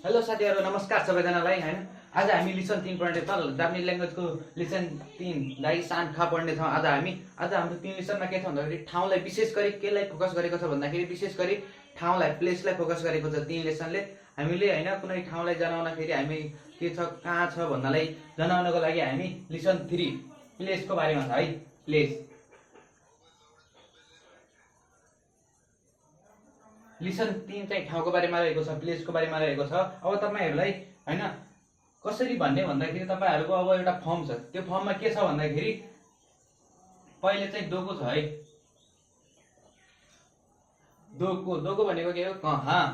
Hello साथीहरु, नमस्कार सबैजनालाई हैन। आज हामी लिसन 3 पढ्ने छौं। जापानिज ल्याङ्ग्वेजको लिसन 3 लाई सान खा पढ्ने छौं। आज हाम्रो 3 लिसनमा के छ भन्दाखेरि ठाउँलाई विशेष गरी केलाई फोकस गरेको छ भन्दाखेरि विशेष गरी ठाउँलाई प्लेसलाई फोकस गरेको छ 3 लेसनले। हामीले हैन कुनै ठाउँलाई जनाउनखेरि हामी के छ कहाँ छ भन्नलाई जनाउनको लागि हामी लिसन 3 प्लेसको बारेमा छ है। प्लेस लिसन 3 चाहिँ ठाउँको बारेमा रहेको छ, प्लेसको बारेमा रहेको छ। अब तपाईहरुलाई हैन कसरी भन्ने भन्दाखेरि तपाईहरुको अब एउटा फर्म छ। त्यो फर्ममा के छ भन्दाखेरि पहिले चाहिँ दोको छ है। दोको भनेको के हो? कहाँ।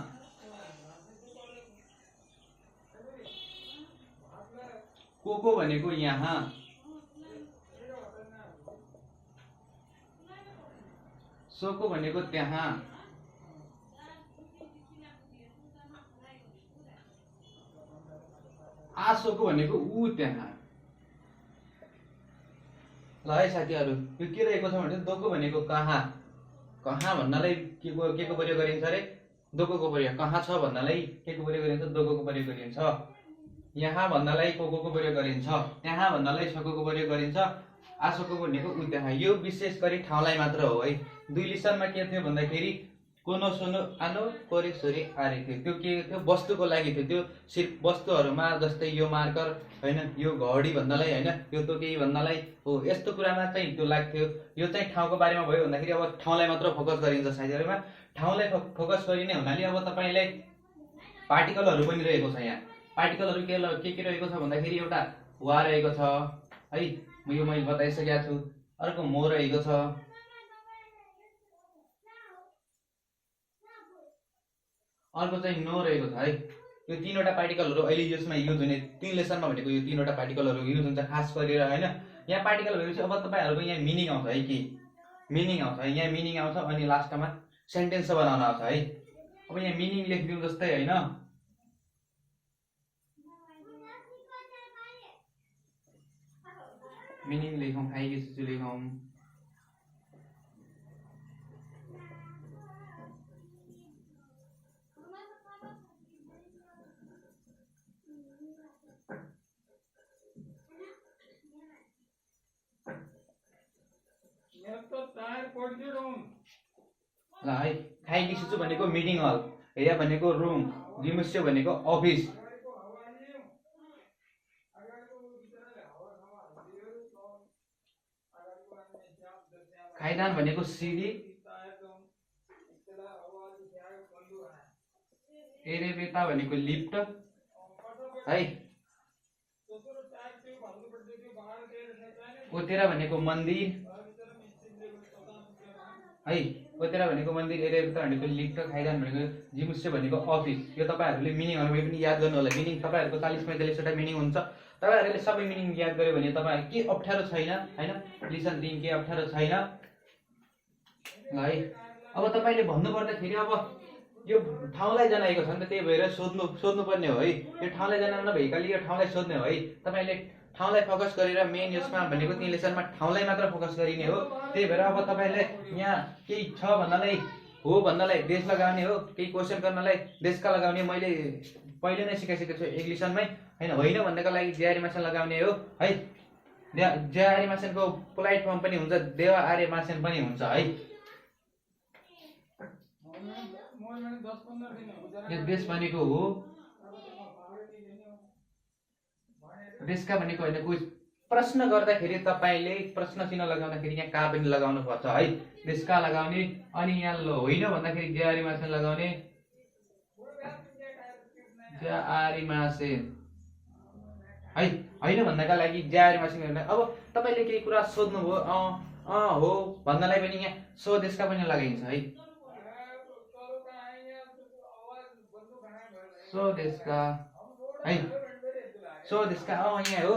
को भनेको यहाँ। सोको भनेको त्यहाँ। आसोको भनेको ऊ त्यहाँ। ल है साथीहरु, यो के रहेको छ भने दोको भनेको कहाँ। कहाँ भन्नलाई के को प्रयोग गरिन्छ रे? दोको प्रयोग। कहाँ छ भन्नलाई के को प्रयोग गरिन्छ? दोको प्रयोग गरिन्छ। यहाँ भन्नलाई को प्रयोग गरिन्छ। त्यहाँ भन्नलाई सको प्रयोग गरिन्छ। आसोको भनेको ऊ त्यहाँ। यो विशेष गरी ठाउँलाई मात्र हो है। दुई लिसनमा के थियो भन्दाखेरि कोनो सोनो आनो कोरे सोरे आरे थियो। त्यो के थियो? वस्तुको लागि थियो। त्यो सिर्फ वस्तुहरुमा जस्तै यो मार्कर हैन, यो घडी भन्नलाई हैन, यो तोकेही भन्नलाई हो। यस्तो कुरामा चाहिँ त्यो लाग्थ्यो। यो चाहिँ ठाउँको बारेमा भयो भन्दाखेरि अब ठाउँलाई मात्र फोकस गरिन्छ साथीहरुमा। ठाउँलाई फोकस गरिने हुनाले अब तपाईलाई पार्टिकलहरु पनि रहेको छ यहाँ। पार्टिकलहरु के रहेको छ भन्दाखेरि एउटा वा रहेको छ है, यो मैले बताइसकेको छु। अर्को मो रहेको छ। अर्को चाहिँ नो रहेको छ है। यो तीनवटा पार्टिकलहरु अहिले यसमा युज हुने 3 लेसनमा भनेको यो तीनवटा पार्टिकलहरु युज हुन्छ खास गरेर हैन। यहाँ पार्टिकल भएपछि अब तपाईहरुको यहाँ मिनिङ आउँछ है। के मिनिङ आउँछ? यहाँ मिनिङ आउँछ अनि लास्टमा सेन्टेन्स बनाउन आउँछ है। अब यहाँ मिनिङ लेखिदिउँ जस्तै हैन। मिनिङ लेखौं, खाइके सुसु लेखौं। ल है, खाइके सुसु भनेको मिटिङ हल, हेया भनेको रुम, जिमुस्यो भनेको अफिस, खाइदान भनेको सिडी, एरेबेता भनेको लिफ्ट है, ओतेरा भनेको मन्दिर है। ओतेरा भनेको मन्दिर, एरेबेता भनेको लिफ्ट, खाइदान भनेको जिमुस्यो भनेको अफिस। यो तपाईहरुले मिनिङहरुमै पनि याद गर्नु होला। मिनिङ तपाईहरुको 40-45 वटा मिनिङ हुन्छ। तपाईहरुले सबै मिनिङ याद गर्यो भने तपाईहरु के अप्ठ्यारो छैन हैन। लिसन 3 के अप्ठ्यारो छैन है। अब तपाईले भन्नु पर्दाखेरि अब यो ठाउँलाई जनाएको छ नि त, त्यही भएर सोध्नु पर्ने हो है। यो ठाउँलाई जनाउन भएकाले यो ठाउँलाई सोध्ने हो है। तपाईले ठाउँलाई फोकस गरेर मेन यसमा भनेको 3 लेसनमा ठाउँलाई मात्र फोकस गरिने हो। त्यही भएर अब तपाईले यहाँ केही छ भन्नलाई हो भन्नलाई देश लगाउने हो, केही क्वेशन गर्नलाई देशका लगाउने। मैले पहिले नै सिकाइसकेको छु एक लिसनमै हैन। होइन भन्नको लागि ज्यारिमासन लगाउने हो है। ज्यारिमासनको पोलाइट फर्म पनि हुन्छ, देवा आर्य मासन पनि हुन्छ है। यो देश भनेको हो, देशका भनेको हैन। कोही प्रश्न गर्दाखेरि तपाईले प्रश्न चिन्ह लगाउँदाखेरि यहाँ का पनि लगाउनु पर्छ है। देशका लगाउने अनि यहाँ होइन भन्दाखेरि ज्यारिमासन लगाउने, ज्यारिमासन है। होइन भन्नका लागि ज्यारिमासन गर्ने। अब तपाईले केही कुरा सोध्नु भयो, हो भन्नलाई पनि यहाँ सो देशका पनि लगाइन्छ है। सो देशका है, सो देशका यहाँ हो।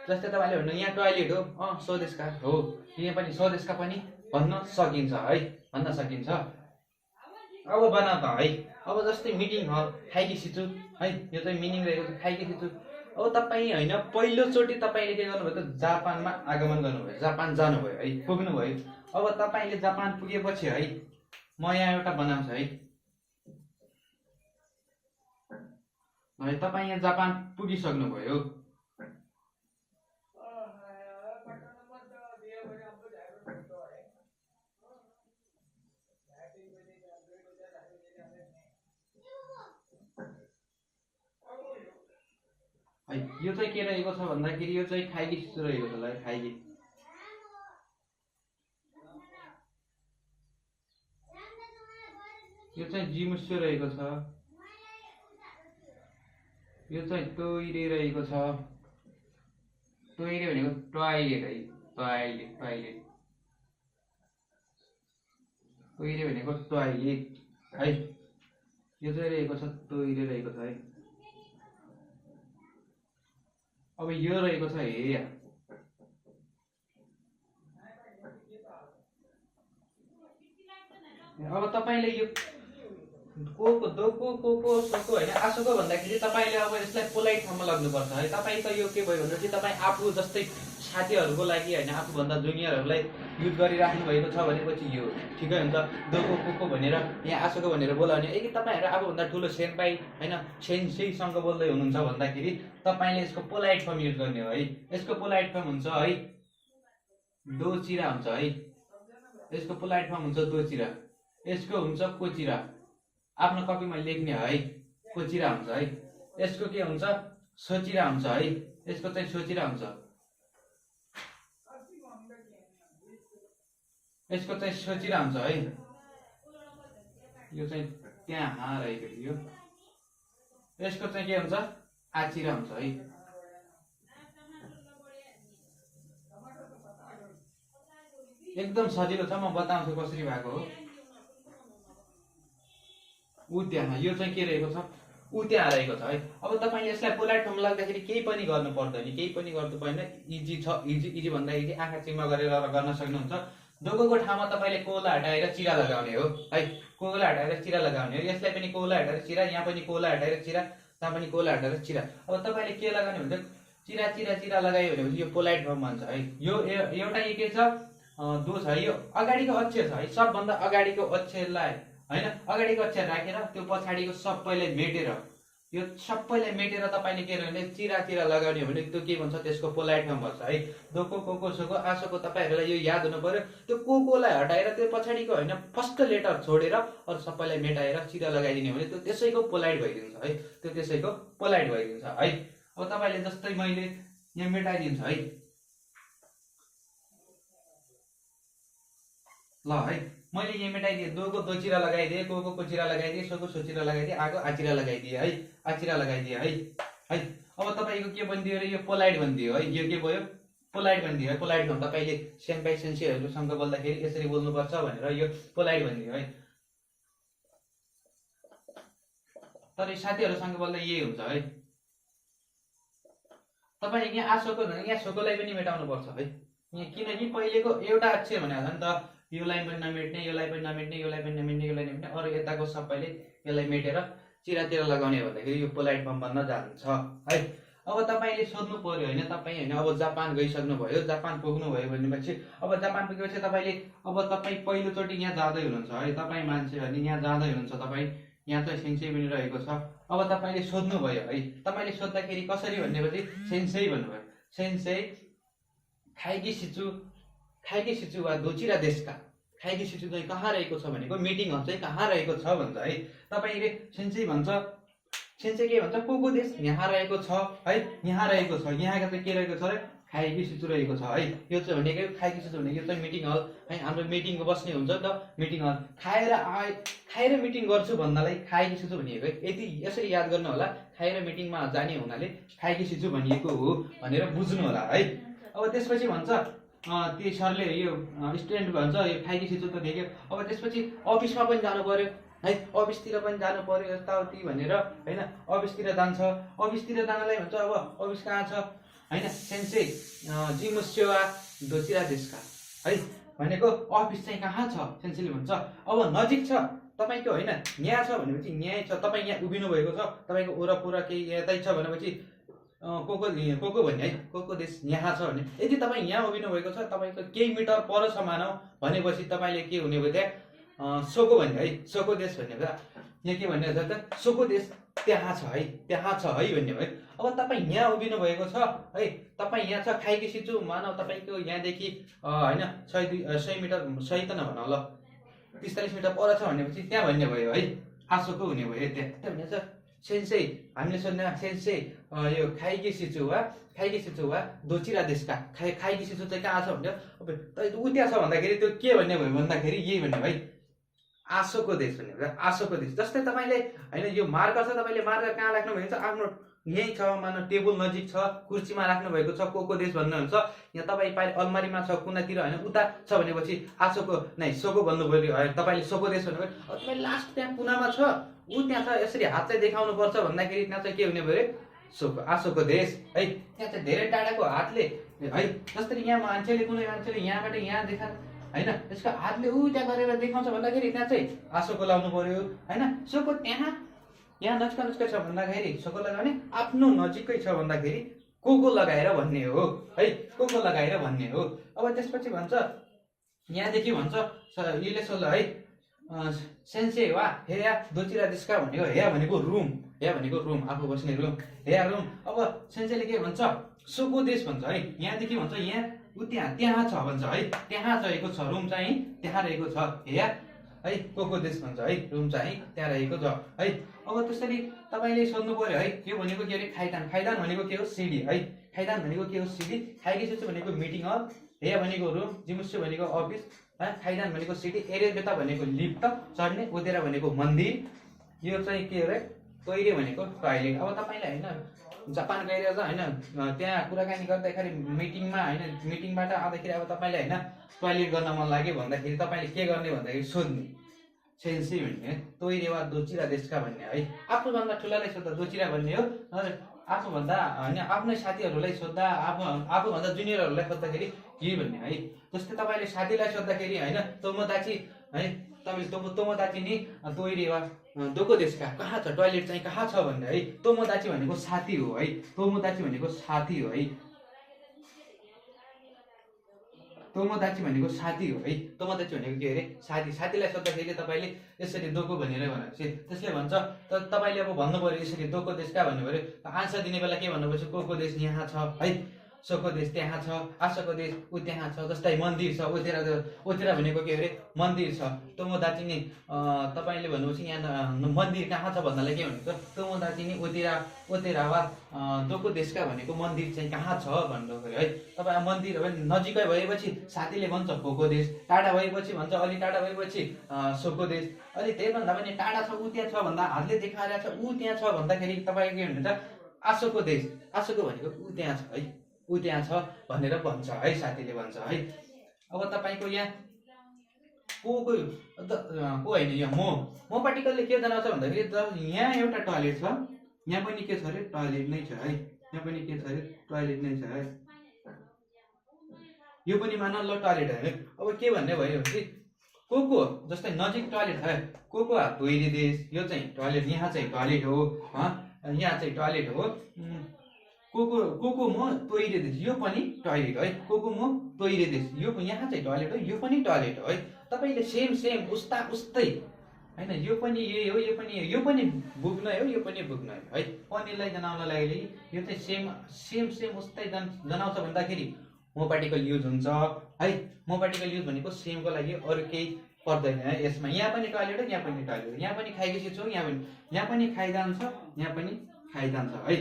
जस्तै तपाईले भन्नु यहाँ टोयलेट हो, सो देशका हो। यहाँ पनि सो देशका पनि भन्न सकिन्छ है, भन्न सकिन्छ। अब बना त है। अब जस्तै मिटिङ हल, खाइके सिचु है। यो चाहिँ मिनिङ रहेको छ, खाइके सिचु। अब तपाई हैन पहिलो चोटी तपाईले के गर्नुभयो त जापानमा आगमन गर्नुभयो, जापान जानुभयो है, पुग्नुभयो। अब तपाईले जापान पुगेपछि है म यहाँ एउटा बनाउँछु है। भने तपाईँ यहाँ जापान पुगिसक्नुभयो। है यो चाहिँ के रहेको छ भन्दाखेरि यो चाहिँ खाइकी शिशु रहेको छ। ल खाइकी यो चाहिँ जिमुस्यो रहेको छ। यो चाहिँ टोइरे रहेको छ। टोइरे भनेको टोयलेट है, टोयलेट टोयलेट। टोइरे भनेको टोयलेट है। यो चाहिँ रहेको छ टोइरे रहेको छ है। अब यो रहेको छ हे। अब तपाईले यो को दोको सोको हैन आसोको भन्दाखेरि तपाईले अब यसलाई पोलाइट ठाउँमा लाग्नुपर्छ है। तपाई त यो के भयो भनेपछि तपाई आफू जस्तै साथीहरुको लागि हैन आफू भन्दा जुनियरहरुलाई युज गरिराख्नु भएको छ भनेपछि यो ठिकै हुन्छ। दोको कोको भनेर यहाँ आसोको भनेर बोलाउने यदि तपाईहरु आफू भन्दा ठुलो सेन्पाई हैन सेन्सेइसँग बोल्दै हुनुहुन्छ भन्दाखेरि तपाईले यसको पोलाइट फर्म युज गर्ने हो है। यसको पोलाइट फर्म हुन्छ है दोचिरा हुन्छ है। यसको पोलाइट फर्म हुन्छ दोचिरा। यसको हुन्छ कोचिरा। आफ्नो कपीमा लेख्ने है कोचिरा हुन्छ है। यसको के हुन्छ सोचिरा हुन्छ है। यसको चाहिँ सोचिरा हुन्छ। यसको चाहिँ सोचिरा हुन्छ है। यो चाहिँ त्यहाँ रहेको थियो। यसको चाहिँ के हुन्छ आचिरा हुन्छ है। एकदम सजिलो छ, म बताउँछु कसरी भएको हो। उ त्यहाँ यो चाहिँ के रहेको छ उ त्यहाँ रहेको छ है। अब तपाईले यसलाई पोलाइट फर्म लाग्दाखेरि केही पनि गर्नु पर्दैन, केही पनि गर्नु पर्दैन। इजी छ। इजी भन्दा इजी आँखा चिम्मा गरेर गर्न सक्नुहुन्छ। दोगोको ठाउँमा तपाईले कोला हटाएर चिरा लगाउने हो है। कोला हटाएर चिरा लगाउने हो। यसलाई पनि कोला हटाएर चिरा, यहाँ पनि कोला हटाएर चिरा, त्यहाँ पनि कोला हटाएर चिरा। अब तपाईले के लगाउने भन्छ चिरा चिरा चिरा लगायो भनेपछि यो पोलाइट फर्म भन्छ है। यो एउटा के छ दो छ यो अगाडिको अक्षर छ है। सबभन्दा अगाडिको अक्षरलाई हैन अगाडिको अक्षर राखेर त्यो पछाडीको सबैलाई मेटेर यो सबैलाई मेटेर तपाईले के गर्ने चिरा चिरा लगाउने हो भने त्यो के भन्छ त्यसको पोलाइट फर्म भन्छ है। दोको कोको सोको आसोको तपाईहरुलाई यो याद हुनु पर्यो। त्यो कोकोलाई हटाएर त्यो पछाडीको हैन फर्स्ट लेटर छोडेर अरु सबैलाई मेटाएर चिरा लगाइदिने भने त्यो त्यसैको पोलाइट भइदिन्छ है। त्यो त्यसैको पोलाइट भइदिन्छ है। अब तपाईले जस्तै मैले यहाँ मेटाइदिन्छु है ल है। मैले यहाँ मेटाइदिए दोको दो चिरा लगाइदिए, कोको को चिरा लगाइदिए, सोको सो चिरा लगाइदिए, आको आचिरा लगाइदिए है। आचिरा लगाइदिए है। है अब तपाईको के बनिदियो रे यो पोलाइट बनिदियो है। यो के भयो पोलाइट बनिदियो है। पोलाइट भन्दा तपाईले सेन्पाई सेन्सीहरुसँग बोल्दाखेरि यसरी बोल्नुपर्छ भनेर यो पोलाइट बनिदियो है। तर साथीहरुसँग बोल्दा यही हुन्छ है। तपाईले यहाँ आसोको यहाँ सोकोलाई पनि मेटाउनु पर्छ है। यहाँ किनकि पहिलेको एउटा अक्षर भनेको छ नि त यो लाइन पनि नमेट्ने, यो लाइन पनि नमेट्ने, यो लाइन पनि नमेट्ने, यो लाइन नमेट्ने, अरु यताको सबैले यसलाई मेटेर चिरातिर लगाउने भन्दाखेरि यो पोलाइट फर्म बन्न जान्छ है। अब तपाईले सोध्नु पर्यो हैन तपाई हैन अब जापान गइसक्नु भयो, जापान पुग्नु भयो भनेपछि अब जापान पुगेपछि तपाईले अब तपाई पहिलो चोटी यहाँ जाँदै हुनुहुन्छ है। तपाई मान्छे अनि यहाँ जाँदै हुनुहुन्छ। तपाई यहाँ चाहिँ सेन्सेई पनि रहेको छ। अब तपाईले सोध्नु भयो है। तपाईले सोध्दाखेरि कसरी भन्नेपछि सेन्सेई भन्नुभयो। सेन्सेई खाइकी शिशु वा दोचिरा देशका खाइकी शिशु चाहिँ कहाँ रहेको छ भनेको मिटिङ चाहिँ कहाँ रहेको छ भन्छ है। तपाईले सेन्सेई भन्छ। सेन्सेई के भन्छ को देश यहाँ रहेको छ है। यहाँ रहेको छ। यहाँको चाहिँ के रहेको छ रे खाइकी शिशु रहेको छ है। यो चाहिँ भनेको खाइकी शिशु भनेको यो चाहिँ मिटिङ हल है। हाम्रो मिटिङको बस्ने हुन्छ नि त मिटिङ हल। खाएर मिटिङ गर्छु भन्नालाई खाइकी शिशु भनिएको है। यदि यसरी याद गर्नु होला खाएर मिटिङमा जाने हुनाले खाइकी शिशु भनिएको हो भनेर बुझ्नु होला है। अब त्यसपछि भन्छ त्यो सरले यो स्टुडेन्ट भन्छ यो खाइकी शिशु त देख्यो। अब त्यसपछि अफिसमा पनि जानु पर्यो है। अफिसतिर पनि जानु पर्यो यताउति भनेर हैन अफिसतिर जान्छ। अफिसतिर जानलाई भन्छ अब अफिस कहाँ छ हैन सेन्सेई जिमुस्यो वा दोचिरा देशका है भनेको अफिस चाहिँ कहाँ छ सेन्सेईले भन्छ। अब नजिक छ तपाईको हैन यहाँ छ भनेपछि यहीँ छ। तपाई यहाँ उभिनु भएको छ। तपाईको वरपर केही यतै छ भनेपछि कोको भन्ने है कोको देश यहाँ छ भने यदि तपाई यहाँ उभिनु भएको छ तपाईको केही मिटर पर छ मानौ भनेपछि तपाईले के हुने भयो त्यहाँ सोको भन्ने है। सोको देश भन्ने यहाँ के भन्ने छ त सोको देश त्यहाँ छ है भन्ने भयो। अब तपाईँ यहाँ उभिनु भएको छ है, तपाईँ यहाँ छ खाइकी सिचु मानव तपाईँको यहाँदेखि होइन 100 मिटर 100 त नभन ल 45 मिटर पर छ भनेपछि त्यहाँ भन्ने भयो है, आसोको हुने भयो त्यहाँ। त्यो भने छ सेन्से हामीले सोध्ने सेन्से यो खाइकी सिचु वा दोचिरा देशका खाइकी सिचु चाहिँ कहाँ छ भन्यो। अब ऊ त्यहाँ छ भन्दाखेरि त्यो के भन्ने भयो भन्दाखेरि यही भन्ने भाइ आशोको देश भन्ने भयो, आशोको देश। जस्तै तपाईँले होइन यो मार्कर छ, तपाईँले मार्कर कहाँ राख्नु भएको छ, आफ्नो यहीँ छ मानव टेबल नजिक छ, कुर्सीमा राख्नु भएको छ, को देश भन्नुहुन्छ, यहाँ तपाईँ अलमारीमा छ कुनातिर होइन उता छ भनेपछि आशोको नै सोको भन्नुभयो, तपाईँले सोको देश भन्नुभयो। अब तपाईँ लास्ट त्यहाँ कुनामा छ, ऊ त्यहाँ छ, यसरी हात चाहिँ देखाउनु पर्छ भन्दाखेरि त्यहाँ चाहिँ के हुने भयो सोको आशोको देश है। त्यहाँ चाहिँ धेरै टाढाको हातले है, जसरी यहाँ मान्छेले कुनै मान्छेले यहाँबाट यहाँ देखा होइन यसको हातले ऊ त्यहाँ गरेर देखाउँछ भन्दाखेरि त्यहाँ चाहिँ आशोको लाउनु पर्यो होइन। सोको त्यहाँ यहाँ नजिकै छ भन्दाखेरि सोको लगाउने, आफ्नो नजिकै छ भन्दाखेरि को लगाएर भन्ने हो है, को लगाएर भन्ने हो। अब त्यसपछि भन्छ यहाँदेखि भन्छ यसले सोध्छ है सेन्से वा हेया दोचिरा देशका भनेको हेया भनेको रुम आफू बस्ने रुम, हेया रुम। अब सेन्सेले के भन्छ सोको देश भन्छ है, यहाँदेखि भन्छ यहाँ ऊ त्यहाँ छ भन्छ है, त्यहाँ रहेको छ रुम चाहिँ त्यहाँ रहेको छ हेया है, को देश भन्छ है, रुम चाहिँ त्यहाँ रहेको छ है। अब त्यसरी तपाईँले सोध्नु पर्यो है, यो भनेको के अरे खाइदान भनेको के हो सिडी है, खाइदान भनेको के हो सिडी, खाइकी सिचु भनेको मिटिङ हल, हेया भनेको रुम, जिमुसु भनेको अफिस, खाइदान भनेको सिटी, एरेबेता भनेको लिफ्ट चढ्ने, ओदेरा भनेको मन्दिर, यो चाहिँ के अरे टोइले भनेको टोइलेट। अब तपाईँले होइन जापान गएर होइन त्यहाँ कुराकानी गर्दाखेरि मिटिङमा होइन मिटिङबाट आउँदाखेरि अब तपाईँले होइन टोइलेट गर्न मन लाग्यो भन्दाखेरि तपाईँले के गर्ने भन्दाखेरि सोध्ने सेन्सी भन्ने टोइले वा दोचिरा देशका भन्ने है। आफूभन्दा ठुलालाई सोद्धा दोचिरा भन्ने हो, आफूभन्दा होइन आफ्नै साथीहरूलाई सोद्धा आफूभन्दा जुनियरहरूलाई सोद्धाखेरि के भन्ने है। जस्तै तपाईँले साथीलाई सोद्धाखेरि होइन तोमोदाची है, तपाईँले तोमोदाची नि तोइरे वा दोको देशका कहाँ छ टोइलेट चाहिँ कहाँ छ भन्ने है। तोमोदाची भनेको साथी हो है, तोमोदाची भनेको साथी हो है, तोमोदाची भनेको साथी हो है। तोमोदाची भनेको के अरे साथीलाई सोद्धाखेरि तपाईँले यसरी दोको भनेर भनेपछि त्यसले भन्छ तपाईँले अब भन्नु पर्यो यसरी दोको देशका भन्नु पर्यो। आन्सर दिने बेला के भन्नुपर्छ को देश यहाँ छ है, सोको देश त्यहाँ छ, आशोको देश ऊ त्यहाँ छ। जस्तै मन्दिर छ, ओतेरा भनेको के अरे मन्दिर छ। तोमोदाची नि तपाईँले भन्नुहुन्छ यहाँ मन्दिर कहाँ छ भन्नाले के भनेको तोमोदाची नि ओतेरा वा दोको देशका भनेको मन्दिर चाहिँ कहाँ छ भन्नु पर्यो है। तपाईँ मन्दिर नजिकै भएपछि साथीले भन्छ को देश, टाढा भएपछि भन्छ अलि टाढा भएपछि सोको देश, अलि त्यहीभन्दा पनि टाढा छ ऊ त्यहाँ छ भन्दा हातले देखाएर छ ऊ त्यहाँ छ भन्दाखेरि तपाईँ के भन्नुहुन्छ आशोको देश, आशोको भनेको ऊ त्यहाँ छ है, ऊ त्यहाँ छ भनेर भन्छ है, साथीले भन्छ है। अब तपाईँको यहाँ को होइन यो म पार्टिकलले के जनाउँछ भन्दाखेरि यहाँ एउटा टोइलेट छ, यहाँ पनि के छ अरे टोइलेट नै छ है, यहाँ पनि के छ अरे टोइलेट नै छ है, यो पनि मान ल टोइलेट है। अब के भन्ने भयो भने को जस्तै नजिक टोइलेट है, को धोइरे देश, यो चाहिँ टोइलेट, यहाँ चाहिँ टोइलेट हो, यहाँ चाहिँ टोइलेट हो। को म तोइरे देश, यो पनि टोइलेट है, को म तोइरे देश, यो यहाँ चाहिँ टोइलेट हो, यो पनि टोइलेट हो है। तपाईँले सेम उस्तै होइन, यो पनि यही हो, यो पनि बुक्न हो, यो पनि बुक्न है। पनिरलाई जनाउन लागि यो चाहिँ सेम उस्तै जनाउँछ भन्दाखेरि म पार्टिकल युज हुन्छ है। म पार्टिकल युज भनेको सेमको लागि अरू केही पर्दैन है यसमा। यहाँ पनि टोइलेट हो, यहाँ पनि टोइलेट हो, यहाँ पनि खाइकी छु, यहाँ पनि खाइदान छ, यहाँ पनि खाइदान छ है।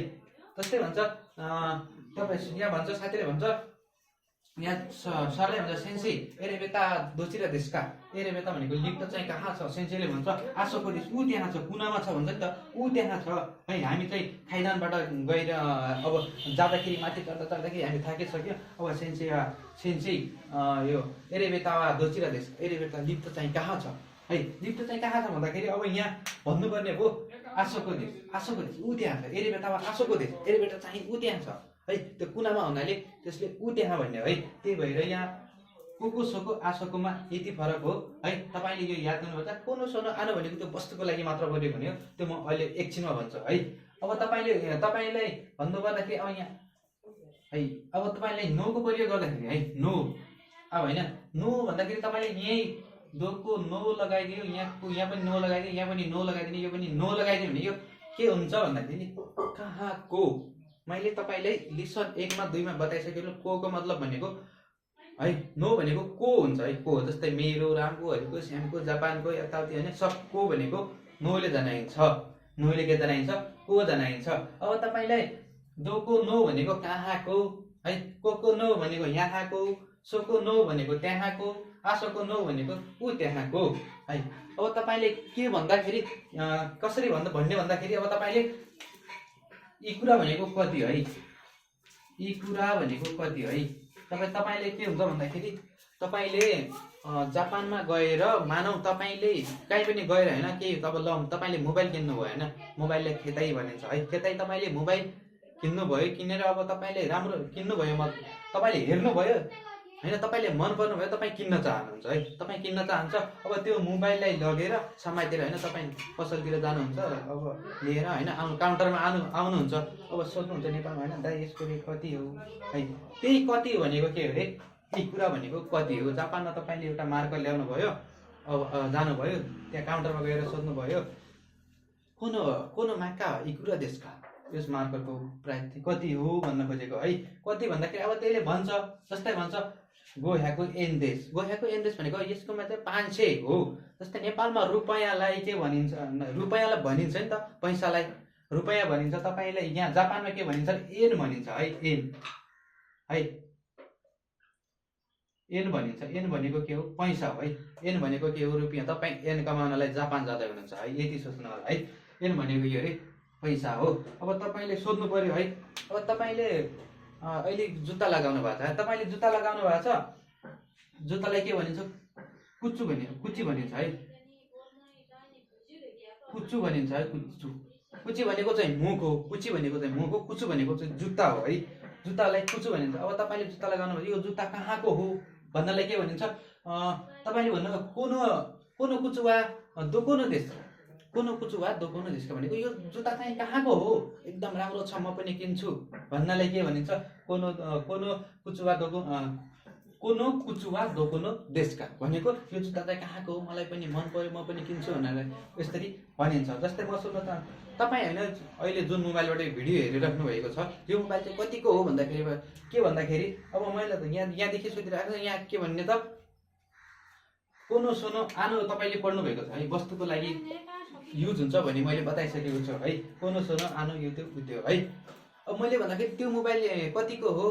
जस्तै भन्छ तपाईँ यहाँ भन्छ साथीले भन्छ यहाँ सरले भन्छ सेन्सी एरेबेता दोचिरा देशका, एरेबेता भनेको लिफ्ट चाहिँ कहाँ छ, सेन्सीले भन्छ आशोको देश ऊ त्यहाँ छ, कुनामा छ भन्छ नि त, ऊ त्यहाँ छ है। हामी चाहिँ खाइदानबाट गएर अब जाँदाखेरि माथि चढ्दाखेरि हामी थाकिसक्यो। अब सेन्सी यो एरेबेता वा दोचिरा देश, एरेबेता लिफ्ट चाहिँ कहाँ छ है, लिफ्ट चाहिँ कहाँ छ भन्दाखेरि अब यहाँ भन्नुपर्ने हो आशोको देश ऊ त्यहाँ छ, एरेबेता वा आशोको देश, एरेबेटा चाहिँ ऊ त्यहाँ छ है। त्यो कुनामा हुनाले त्यसले ऊ त्यहाँ भन्ने है। त्यही भएर यहाँ को सोको आशोकोमा यति फरक हो है। तपाईँले यो याद गर्नुपर्छ। कोनो सोनो आनो भनेको त्यो वस्तुको लागि मात्र बोलेको भने हो, त्यो म अहिले एकछिनमा भन्छु है। अब तपाईँलाई भन्नुपर्दाखेरि अब यहाँ है, अब तपाईँलाई नोको प्रयोग गर्दाखेरि है, नो अब होइन नो भन्दाखेरि तपाईँले यहीँ दोको नो लगाइदियो, यहाँ पनि नो लगाइदियो, यहाँ पनि नो लगाइदिने, यो पनि नो लगाइदियो भने यो के हुन्छ भन्दाखेरि कहाँको। मैले तपाईँलाई लेसन 1 मा 2 मा बताइसकेको को मतलब भनेको है नो भनेको को हुन्छ है को। जस्तै मेरो, रामको, हरिको, श्यामको, जापानको यताउति होइन सबको भनेको नोले जनाइन्छ। नोले के जनाइन्छ को जनाइन्छ। अब तपाईँलाई दोको नो भनेको कहाँको है, को नो भनेको यहाँको, सोको नो भनेको त्यहाँको, आशोको नो भनेको ऊ त्यहाँको है। अब तपाईँले के भन्दाखेरि कसरी भन्ने भन्दाखेरि अब तपाईँले यी कुरा भनेको कति है, यी कुरा भनेको कति है। तपाईँले के हुन्छ भन्दाखेरि तपाईँले जापानमा गएर मानौ तपाईँले कहीँ पनि गएर होइन केही तब ल तपाईँले मोबाइल किन्नु भयो होइन, मोबाइललाई खेताई भनिन्छ है। खेताई तपाईँले मोबाइल किन्नुभयो, किनेर अब तपाईँले राम्रो किन्नुभयो, तपाईँले हेर्नुभयो होइन, तपाईँले मन पर्नुभयो, तपाईँ किन्न चाहनुहुन्छ है, तपाईँ किन्न चाहन्छ। अब त्यो मोबाइललाई लगेर समातेर होइन तपाईँ पसलतिर जानुहुन्छ, अब लिएर होइन काउन्टरमा आउनुहुन्छ। अब सोध्नुहुन्छ नेपालमा होइन दाइ यसको रेट कति हो है। त्यही कति भनेको के अरे यी कुरा भनेको कति हो। जापानमा तपाईँले एउटा मार्कर ल्याउनु भयो, अब जानुभयो त्यहाँ काउन्टरमा गएर सोध्नुभयो कोनो माका यी कुरा देशका, यस मार्करको प्राइस कति हो भन्न खोजेको है। कति भन्दाखेरि अब त्यसले भन्छ, जस्तै भन्छ गोह्याको एन देश, गोह्याको एन देश भनेको यसकोमा चाहिँ 500 हो। जस्तै नेपालमा रुपैयाँलाई के भनिन्छ, रुपैयाँलाई भनिन्छ नि त, पैसालाई रुपैयाँ भनिन्छ। तपाईँलाई यहाँ जापानमा के भनिन्छ एन भनिन्छ है, एन है, एन भनिन्छ। एन भनेको के हो पैसा हो है, एन भनेको के हो रुपियाँ। तपाईँ एन कमाउनलाई जापान जाँदै हुनुहुन्छ है, यति सोच्नु होला है। एन भनेको के अरे पैसा हो। अब तपाईँले सोध्नु पर्यो है, अब तपाईँले अहिले जुत्ता लगाउनु भएको छ, तपाईँले जुत्ता लगाउनु भएको छ, जुत्तालाई के भनिन्छ कुच्चु भनिन्छ, कुची भनिन्छ है, कुच्चु भनिन्छ है, कुच्चु। कुची भनेको चाहिँ मुख हो, कुची भनेको चाहिँ मुख हो, कुच्चु भनेको चाहिँ जुत्ता हो है, जुत्तालाई कुच्चु भनिन्छ। अब तपाईँले जुत्ता लगाउनु भयो, यो जुत्ता कहाँको हो भन्नलाई के भनिन्छ, तपाईँले भन्नु कोनो कुच्चु वा दोकोनो देश, कोनो कुच्चु वा दोकोनो देशका भनेको यो जुत्ता चाहिँ कहाँको हो, एकदम राम्रो छ म पनि किन्छु भन्नलाई के भनिन्छ कोनो कुच्चु वा दोकोनो देशका भनेको यो जुत्ता चाहिँ कहाँको हो, मलाई पनि मन पर्यो म पनि किन्छु भन्नलाई यसरी भनिन्छ। जस्तै म सोध्नु त तपाईँ होइन अहिले जुन मोबाइलबाट भिडियो हेरिराख्नु भएको छ यो मोबाइल चाहिँ कतिको हो भन्दाखेरि के भन्दाखेरि अब मैले त यहाँदेखि सोधिरहेको छ, यहाँ के भन्ने त कोनो सोनो आनो तपाईँले पढ्नु भएको छ है, वस्तुको लागि युज हुन्छ भने मैले बताइसकेको छु है। कोनो सोनो आनो यो त्यो उद्योग है। अब मैले भन्दाखेरि त्यो मोबाइल कतिको हो,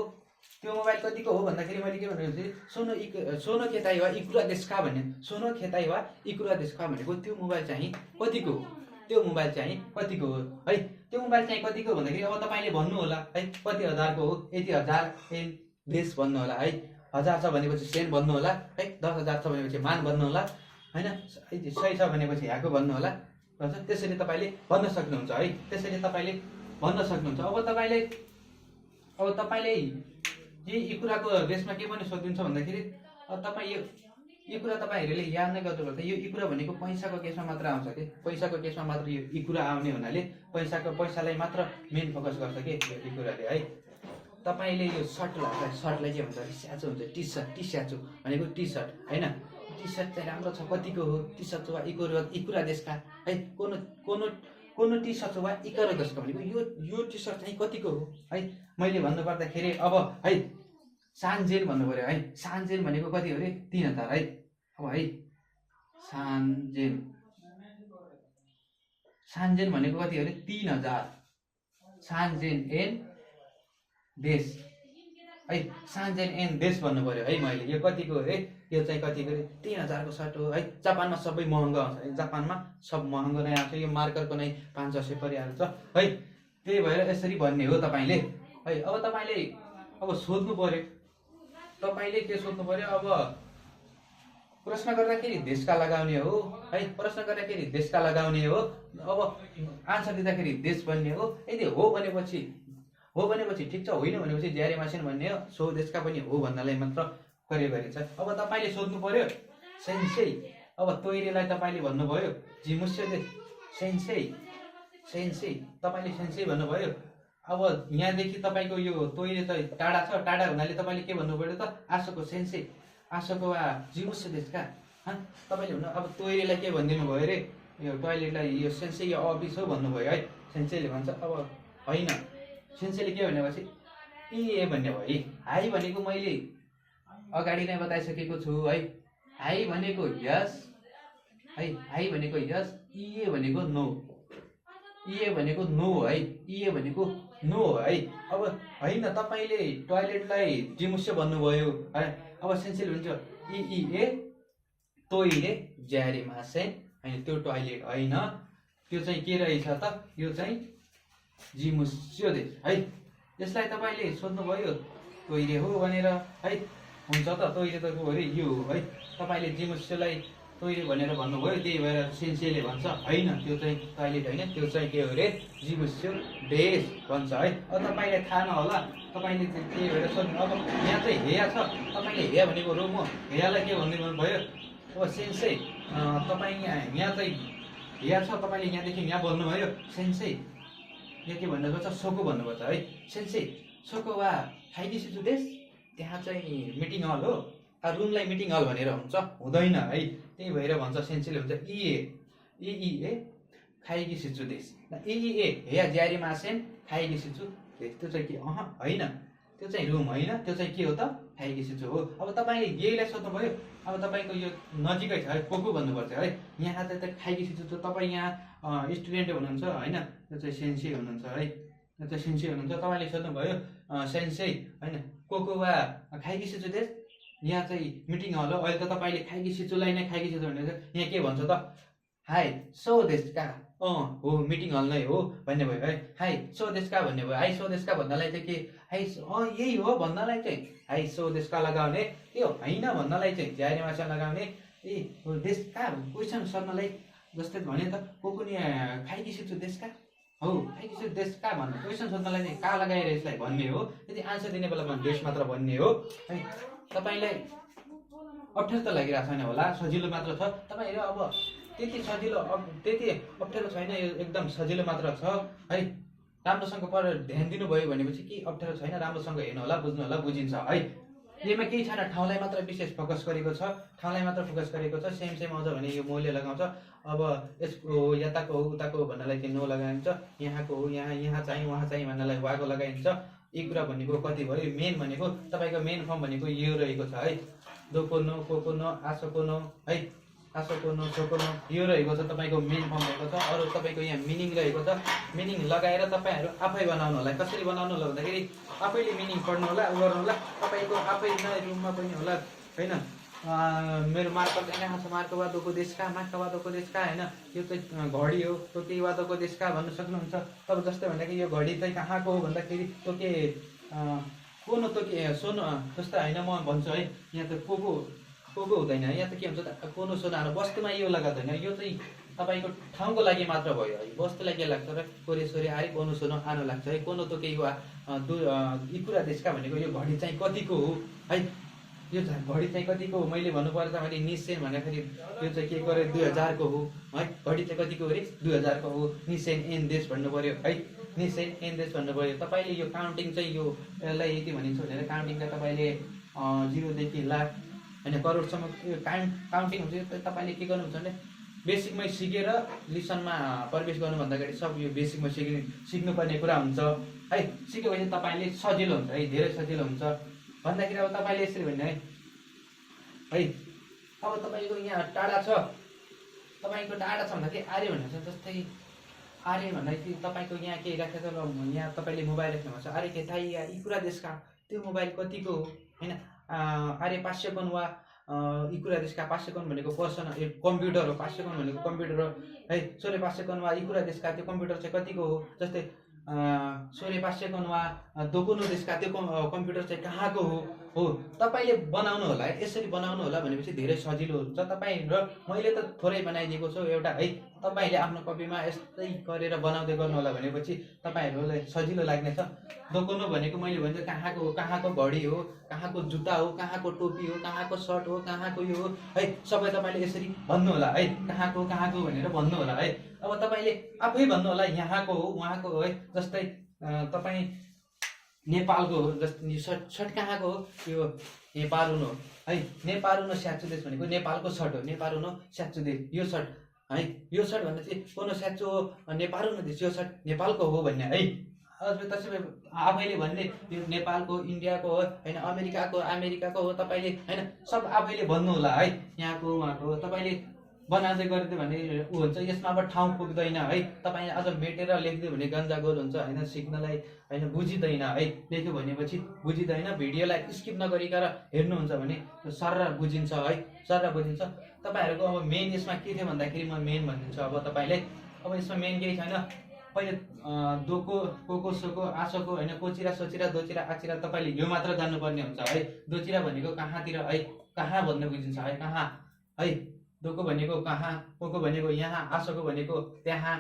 त्यो मोबाइल कतिको हो भन्दाखेरि मैले के भनेको सोनो खेताई वा इकुरा देशका भन्ने, सोनो खेताई वा इकुरा देशका भनेको त्यो मोबाइल चाहिँ कतिको हो, त्यो मोबाइल चाहिँ कतिको हो है। त्यो मोबाइल चाहिँ कतिको भन्दाखेरि अब तपाईँले भन्नु होला है कति हजारको हो, यति हजार एन देश भन्नु होला है, 1000 छ भनेपछि सेन भन्नु होला है, 10,000 छ भनेपछि मान भन्नु होला होइन, 100 छ भनेपछि ह्याको भन्नु होला। त्यसरी तपाईँले भन्न सक्नुहुन्छ है, त्यसरी तपाईँले भन्न सक्नुहुन्छ। अब तपाईँले यी कुराको बेसमा के पनि सोधिन्छ भन्दाखेरि तपाईँ यो कुरा तपाईँहरूले याद नै गर्नुपर्छ। यो कुरा भनेको पैसाको केसमा मात्र आउँछ कि, पैसाको केसमा मात्र यो कुरा आउने हुनाले पैसालाई मात्र मेन फोकस गर्छ कि यो कुराले है। तपाईँले यो सर्टलाई के भन्छ स्याचो हुन्छ, टी स्याचो भनेको टी सर्ट होइन, टी सर्ट चाहिँ राम्रो छ कतिको हो, टी सर्ट वा इकुरा देशका है, कोनो टी सर्ट वा इकुरा देशका भनेको यो टी सर्ट चाहिँ कतिको हो है। मैले भन्नुपर्दाखेरि अब है सानजेन भन्नु पर्यो है, सानजेन भनेको कति हो अरे 3000 है। अब है सानजेन भनेको कति हो अरे 3000, सानजेन एन देश है, सानजेन एन देश भन्नु पर्यो है। मैले यो कतिको अरे यो चाहिँ कतिको अरे 3000 को सर्ट हो है। जापानमा सबै महँगो आउँछ है, जापानमा सब महँगो नै आउँछ, यो मार्करको नै 500 परिहाल्छ है। त्यही भएर यसरी भन्ने हो तपाईँले है। अब तपाईँले अब सोध्नु पर्यो, तपाईँले के सोध्नु पर्यो, अब प्रश्न गर्दाखेरि देशका लगाउने हो है, प्रश्न गर्दाखेरि देशका लगाउने हो, अब आन्सर दिँदाखेरि देश भन्ने हो। यदि हो भनेपछि ठिक छ, होइन भनेपछि ज्यारे मासेन भन्ने हो, सो देशका पनि हो भन्नलाई मात्र प्रयोग गरिन्छ। अब तपाईँले सोध्नु पर्यो सेन्सेई, अब तोइरेलाई तपाईँले भन्नुभयो जिमुस्य देश सेन्सेई तपाईँले सेन्सेई भन्नुभयो। अब यहाँदेखि तपाईँको यो तोइरे चाहिँ टाढा छ, टाढा हुनाले तपाईँले के भन्नु पर्यो त आशोको सेन्सेई, आशोको वा जिमुस्य देशका तपाईँले भन्नु। अब तोइरेलाई के भनिदिनु भयो अरे यो टोइलेटलाई यो सेन्सेई अफिस हो भन्नुभयो है, सेन्सेले भन्छ अब होइन, सेन्सेले के भनेपछि ए भन्ने भयो है। हाई भनेको मैले अगाडि नै बताइसकेको छु है। हाई भनेको यस है, हाई भनेको यस, इए भनेको नो, इए भनेको नो है, इए भनेको नो है। अब होइन तपाईँले टोयलेटलाई जिमुस्य भन्नुभयो है। अब सेन्सेले भन्छ इए तोइले ज्यारेमासेन होइन, त्यो टोयलेट होइन, त्यो चाहिँ के रहेछ त, यो चाहिँ जिमुस्यो दे है। यसलाई तपाईँले सोध्नुभयो तोइरे हो भनेर है, हुन्छ त तोइरे त गयो अरे यो हो है। तपाईँले जिमुस्योलाई तोइरे भनेर भन्नुभयो, त्यही भएर सेन्सेले भन्छ होइन त्यो चाहिँ टोयलेट होइन, त्यो चाहिँ के हो अरे जिमुस्यो डेस भन्छ है। अब तपाईँले थाहा नहोला, तपाईँले त्यही भएर सोध्नु। अब यहाँ चाहिँ हेया छ, तपाईँले हेया भनेको रुम हो, हेयालाई के भन्दै भन्नुभयो। अब सेन्से तपाईँ यहाँ चाहिँ हेया छ, तपाईँले यहाँदेखि यहाँ बोल्नुभयो। सेन्से यहाँ के भन्नुपर्छ, सोको भन्नुपर्छ है। सेन्से सोको वा खाइदिसु देश, त्यहाँ चाहिँ मिटिङ हल हो, रुमलाई मिटिङ हल भनेर हुन्छ हुँदैन है। त्यही भएर भन्छ सेन्सेले भन्छ इए खाइगी सिचु देश, इए हेया ज्यारी मासेन खाइगी सिचु देश, त्यो चाहिँ के होइन, त्यो चाहिँ रुम होइन, त्यो चाहिँ के हो त खाइगी सिचु हो। अब तपाईँले यहीलाई सोध्नुभयो। अब तपाईँको यो नजिकै छ है, कोको भन्नुपर्छ है। यहाँ चाहिँ त खाइगी सिचु छ, तपाईँ यहाँ स्टुडेन्ट हुनुहुन्छ होइन, त्यो चाहिँ सेन्से हुनुहुन्छ है, त्यो चाहिँ सेन्से हुनुहुन्छ। तपाईँले सोध्नुभयो सेन्से होइन कोको वा खाइगी सिचु देश, यहाँ चाहिँ मिटिङ हल हो। अहिले त तपाईँले खाइगी सिचुलाई नै खाइगी सिचु भनेर यहाँ के भन्छ त, हाई सो देशका हो मिटिङ हल नै हो भन्ने भयो है। हाई सो देशका भन्ने भयो। हाई सो देशका भन्नलाई चाहिँ के, हाई यही हो भन्नलाई चाहिँ हाई सो देशका लगाउने, यो होइन भन्नलाई चाहिँ ज्यारे माछा लगाउने, ए देशका क्वेसन सर्नलाई जस्तै भने त को पनि खाइगी सिचु देशका हो, खाइगी सिचु देशका भन्नु क्वेसन सोध्नलाई चाहिँ का लगाएर यसलाई भन्ने हो। यदि आन्सर दिने बेलामा देश मात्र भन्ने हो है। तपाईँलाई अप्ठ्यारो त लागिरहेको छैन होला, सजिलो मात्र छ। तपाईँहरू अब त्यति सजिलो त्यति अप्ठ्यारो छैन, यो एकदम सजिलो मात्र छ है। राम्रोसँग ध्यान दिनुभयो भनेपछि के अप्ठ्यारो छैन, राम्रोसँग हेर्नु होला, बुझ्नु होला, बुझिन्छ है। यसमा केही छैन, ठाउँलाई मात्र विशेष फोकस गरेको छ, ठाउँलाई मात्र फोकस गरेको छ। सेम सेम आउँछ भने यो मोले लगाउँछ। अब यसको यताको हो उताको हो भन्नलाई चाहिँ नो लगाइन्छ, यहाँको हो यहाँ चाहिँ वहाँ चाहिँ भन्नलाई वाको लगाइन्छ। एक कुरा भनेको कति भयो, मेन भनेको तपाईँको मेन फर्म भनेको यो रहेको छ है, दोको नो कोको नो आसोको नो है, आसोको नो सोको नो यो रहेको छ तपाईँको मेन फर्म रहेको छ। अरू तपाईँको यहाँ मिनिङ रहेको छ, मिनिङ लगाएर तपाईँहरू आफै बनाउनु होला। कसरी बनाउनु होला भन्दाखेरि आफैले मिनिङ पढ्नु होला, उ गर्नु होला, तपाईँको आफै नै रुममा पनि होला होइन। मेरो मार्कर यहाँ छ, मार्को वादोको देशका, मार्का वादोको देशका होइन, यो चाहिँ घडी हो, तोके वादोको देशका भन्न सक्नुहुन्छ। तब जस्तै भन्दाखेरि यो घडी चाहिँ कहाँको हो भन्दाखेरि तोके कोनो तोके सोनो जस्तै होइन, म भन्छु है यहाँ त कोको हुँदैन, यहाँ त के हुन्छ त कोनो सोनानो वस्तुमा यो लगाउँदैन, यो चाहिँ तपाईँको ठाउँको लागि मात्र भयो है। वस्तुलाई के लाग्छ र कोरे सोरे आरे कोनो सोनो आनो लाग्छ है। कोनो तोके वा इकुरा देशका भनेको यो घडी चाहिँ कतिको हो है, यो घडी चाहिँ कतिको हो मैले भन्नुपर्दा मैले निसेन भन्दाखेरि यो चाहिँ के गरे 2000 को हो है। घडी चाहिँ कतिको अरे 2000 को हो। निसेन एन देश भन्नु पर्यो है, निसेन एन देश भन्नु पर्यो। तपाईँले यो काउन्टिङ चाहिँ यो यसलाई यति भनिन्छ भनेर काउन्टिङलाई तपाईँले 0 देखि लाख होइन करोडसम्म काउन्टिङ हुन्छ। यो तपाईँले के गर्नुहुन्छ भने बेसिकमै सिकेर लिसनमा प्रवेश गर्नुभन्दा अगाडि सब यो बेसिकमा सिक्नुपर्ने कुरा हुन्छ है। सिकेपछि तपाईँले सजिलो हुन्छ है, धेरै सजिलो हुन्छ। भन्दाखेरि अब तपाईँले यसरी भन्ने है, अब तपाईँको यहाँ टाढा छ, तपाईँको टाढा छ भन्दाखेरि आर्य भनेको छ। जस्तै आर्य भन्दाखेरि तपाईँको यहाँ के राखेको छ, यहाँ तपाईँले मोबाइल राख्नु छ, आर्य के थाहा यी कुरा देशका त्यो मोबाइल कतिको हो होइन। आर्य 500 कोन वा यी कुरा देशका 500 कोन भनेको पर्सन कम्प्युटर हो, 500 कोन भनेको कम्प्युटर हो है। 16 500 कोन वा यी कुरा देशका त्यो कम्प्युटर चाहिँ कतिको हो। जस्तै 16 500 कोन वा दोकोनो देशका त्यो कम्प्युटर चाहिँ कहाँको हो तपाईँले बनाउनु होला। यसरी बनाउनु होला भनेपछि धेरै सजिलो हुन्छ तपाईँ र मैले त थोरै बनाइदिएको छु एउटा है। तपाईँले आफ्नो कपीमा यस्तै गरेर बनाउँदै गर्नु होला भनेपछि तपाईँहरूलाई सजिलो लाग्नेछ। दोकोनो भनेको मैले भन्छ कहाँको हो, कहाँको घडी हो, कहाँको जुत्ता हो, कहाँको टोपी हो, कहाँको सर्ट हो, कहाँको यो हो है। सबै तपाईँले यसरी भन्नु होला है, कहाँको भनेर भन्नु होला है। अब तपाईँले आफै भन्नु होला यहाँको हो उहाँको हो है। जस्तै तपाईँ नेपालको हो, जस्तै सर्ट कहाँको हो, यो नेपारुनो है। नेपारुनो स्याचुदेश भनेको नेपालको सर्ट हो, नेपारुनो स्याचुदेश यो सर्ट है यो सर्ट भन्दा चाहिँ कोनो स्याचो नेपाल न यो सर्ट नेपालको हो भन्ने है त्यसै आफैले भन्ने यो नेपालको इन्डियाको हो होइन अमेरिकाको हो तपाईँले होइन सब आफैले भन्नु होला है यहाँको उहाँको तपाईँले बनाउँदै गरिदियो भने ऊ हुन्छ यसमा अब ठाउँ पुग्दैन है तपाईँले अझ मेटेर लेखिदियो भने गन्जागोल हुन्छ होइन सिक्नलाई होइन बुझिँदैन है लेख्यो भनेपछि बुझिँदैन भिडियोलाई स्किप नगरिकन हेर्नुहुन्छ भने सरर बुझिन्छ है सरर बुझिन्छ तपाईँहरूको अब मेन यसमा के थियो भन्दाखेरि म मेन भनिदिन्छु अब तपाईँले अब यसमा मेन केही छैन पहिले दोको कोको सोको आसोको होइन कोचिरा सोचिरा दोचिरा आचिरा तपाईँले यो मात्र जान्नुपर्ने हुन्छ है दोचिरा भनेको कहाँतिर है कहाँ भन्ने बुझिन्छ है कहाँ है दोको भनेको कहाँ कोको भनेको यहाँ आसोको भनेको त्यहाँ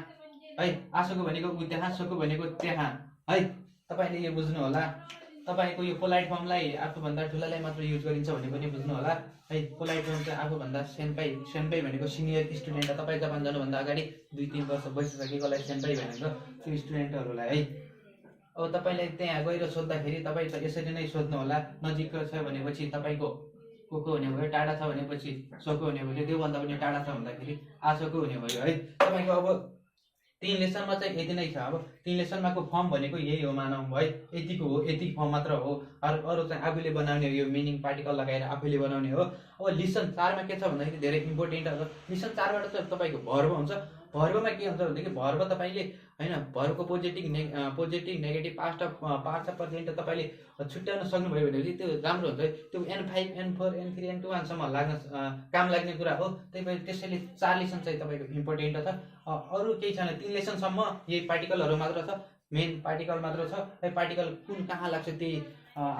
है आसोको भनेको उ त्यहाँ सोको भनेको त्यहाँ है तपाईँले यो बुझ्नु होला तपाईँको यो पोलाइट फर्मलाई आफूभन्दा ठुलालाई मात्र युज गरिन्छ भने पनि बुझ्नु होला है पोलाइट फर्म चाहिँ आफूभन्दा सेन्पाई भनेको सिनियर स्टुडेन्ट तपाईँ जापान जानुभन्दा अगाडि 2-3 वर्ष बसिसकेकोलाई सेन्पाई भनेको त्यो स्टुडेन्टहरूलाई है अब तपाईँलाई त्यहाँ गएर सोद्धाखेरि तपाईँ त यसरी नै सोध्नु होला नजिकको छ भनेपछि तपाईँको कोको हुने भयो टाढा छ भनेपछि सोको हुने भयो त्योभन्दा पनि टाढा छ भन्दाखेरि आसोको हुने भयो है तपाईँको अब 3 लेसनमा चाहिँ यति नै छ अब 3 लेसनमाको फर्म भनेको यही हो मानौँ है यतिको हो यति फर्म मात्र हो अरू चाहिँ आफूले बनाउने हो यो मिनिङ पार्टिकल लगाएर आफूले बनाउने हो अब लिसन 4 मा के छ भन्दाखेरि धेरै इम्पोर्टेन्ट हो लिसन 4 बाट चाहिँ तपाईँको भर्ब हुन्छ भर्बमा के हुन्छ भनेदेखि भर्ब तपाईँले होइन भर्बको positive negative past of present तपाईँले छुट्याउन सक्नुभयो भनेपछि त्यो राम्रो हुन्छ त्यो N5 N4 N3 N2 सम्म लाग्न काम लाग्ने कुरा हो त्यही भएर त्यसैले 4 लेसन चाहिँ तपाईँको इम्पोर्टेन्ट छ अरू केही छैन 3 लेसनसम्म यही पार्टिकलहरू मात्र छ मेन पार्टिकल मात्र छ पार्टिकल कुन कहाँ लाग्छ त्यही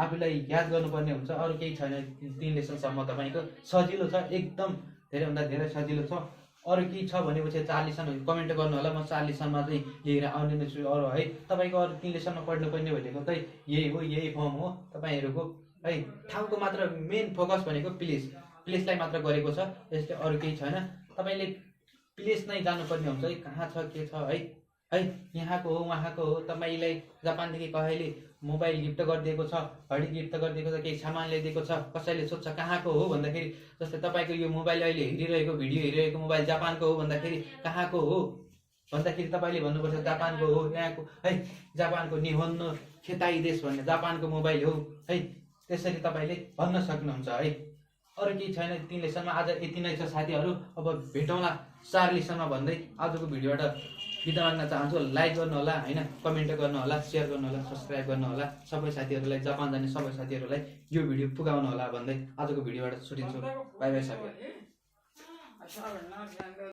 आफूलाई याद गर्नुपर्ने हुन्छ अरू केही छैन 3 लेसनसम्म तपाईँको सजिलो छ एकदम धेरैभन्दा धेरै सजिलो छ अरू के छ भनेपछि 4 लेसन कमेन्ट गर्नु होला म 4 लेसनमा चाहिँ लिएर आउने नै छु अरू है तपाईँको अरू 3 लेसनमा पढ्नुपर्ने भनेको चाहिँ यही हो यही फर्म हो तपाईँहरूको है ठाउँको मात्र मेन फोकस भनेको प्लेसलाई मात्र गरेको छ त्यसले अरू केही छैन तपाईँले प्लेस नै जानुपर्ने हुन्छ है कहाँ छ के छ है यहाँको हो उहाँको हो तपाईँलाई जापानदेखि कहिले मोबाइल गिफ्ट गरिदिएको छ घडी गिफ्ट गरिदिएको छ केही सामान ल्याइदिएको छ कसैले सोध्छ कहाँको हो भन्दाखेरि जस्तै तपाईँको यो मोबाइल अहिले हेरिरहेको भिडियो हेरिरहेको मोबाइल जापानको हो भन्दाखेरि कहाँको हो भन्दाखेरि तपाईँले भन्नुपर्छ जापानको हो यहाँको है जापानको निहोन्नो खेताई देश भन्ने जापानको मोबाइल हो है त्यसरी तपाईँले भन्न सक्नुहुन्छ है अरू केही छैन 3 लेसनमा आज यति नै छ साथीहरू अब भेटौँला 4 लेसनमा भन्दै आजको भिडियोबाट बिदा माग्न चाहन्छु लाइक गर्नु होला हैन कमेन्ट गर्नु होला शेयर गर्नु होला सब्स्क्राइब गर्नु होला सबै साथीहरूलाई जापान जाने सबै साथीहरूलाई यो भिडियो पुगाउनु होला भन्दै आजको भिडियोबाट छुटिन्छु बाइ बाइ साथीहरु